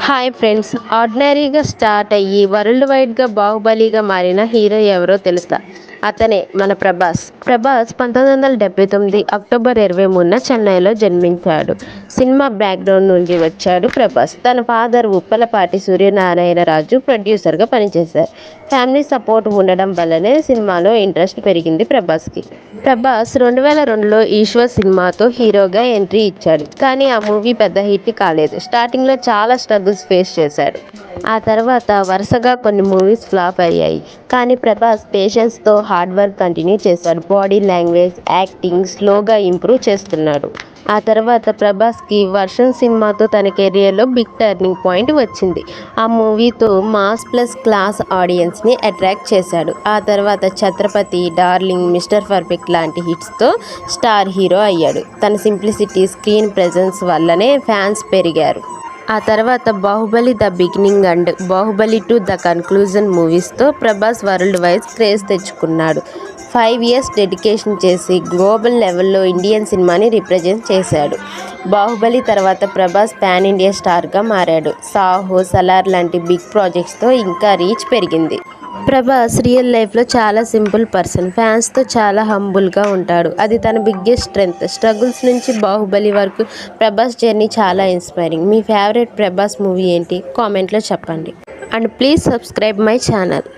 Hi friends, ఆర్డినరీగా start అయ్యి world వైడ్గా బాహుబలిగా మారిన హీరో ఎవరో తెలుసా? అతనే మన ప్రభాస్. 1979 అక్టోబర్ 23న చెన్నైలో జన్మించాడు. సినిమా బ్యాక్గ్రౌండ్ నుండి వచ్చాడు ప్రభాస్. తన ఫాదర్ ఉప్పలపాటి సూర్యనారాయణరాజు ప్రొడ్యూసర్గా పనిచేశారు. ఫ్యామిలీ సపోర్ట్ ఉండడం వల్లనే సినిమాలో ఇంట్రెస్ట్ పెరిగింది ప్రభాస్కి. ప్రభాస్ 2002లో ఈశ్వర్ సినిమాతో హీరోగా ఎంట్రీ ఇచ్చాడు. కానీ ఆ మూవీ పెద్ద హిట్ కాలేదు. స్టార్టింగ్లో చాలా స్ట్రగుల్స్ ఫేస్ చేశాడు. ఆ తర్వాత వరుసగా కొన్ని మూవీస్ ఫ్లాప్ అయ్యాయి. కానీ ప్రభాస్ పేషెన్స్తో హార్డ్ వర్క్ కంటిన్యూ చేశాడు. బాడీ లాంగ్వేజ్, యాక్టింగ్ స్లోగా ఇంప్రూవ్ చేస్తున్నాడు. ఆ తర్వాత ప్రభాస్కి వర్షం సినిమాతో తన కెరియర్లో బిగ్ టర్నింగ్ పాయింట్ వచ్చింది. ఆ మూవీతో మాస్ ప్లస్ క్లాస్ ఆడియన్స్ని అట్రాక్ట్ చేశాడు. ఆ తర్వాత ఛత్రపతి, డార్లింగ్, మిస్టర్ పర్ఫెక్ట్ లాంటి హిట్స్తో స్టార్ హీరో అయ్యాడు. తన సింప్లిసిటీ, స్క్రీన్ ప్రెజెన్స్ వల్లనే ఫ్యాన్స్ పెరిగారు. ఆ తర్వాత Baahubali the beginning and Baahubali 2 the conclusion మూవీస్తో ప్రభాస్ వరల్డ్ వైడ్ క్రేజ్ తెచ్చుకున్నాడు. 5 years డెడికేషన్ చేసి గ్లోబల్ లెవెల్లో ఇండియన్ సినిమాని రిప్రజెంట్ చేశాడు. బాహుబలి తర్వాత ప్రభాస్ పాన్ ఇండియా స్టార్గా మారాడు. సాహో, సలార్ లాంటి బిగ్ ప్రాజెక్ట్స్తో ఇంకా రీచ్ పెరిగింది. ప్రభాస్ రియల్ లైఫ్లో చాలా సింపుల్ పర్సన్. ఫ్యాన్స్తో చాలా హంబుల్గా ఉంటాడు. అది తన బిగ్గెస్ట్ స్ట్రెంగ్త్. స్ట్రగుల్స్ నుంచి బాహుబలి వరకు ప్రభాస్ జర్నీ చాలా ఇన్స్పైరింగ్. మీ ఫేవరెట్ ప్రభాస్ మూవీ ఏంటి? కామెంట్లో చెప్పండి. And please subscribe my channel.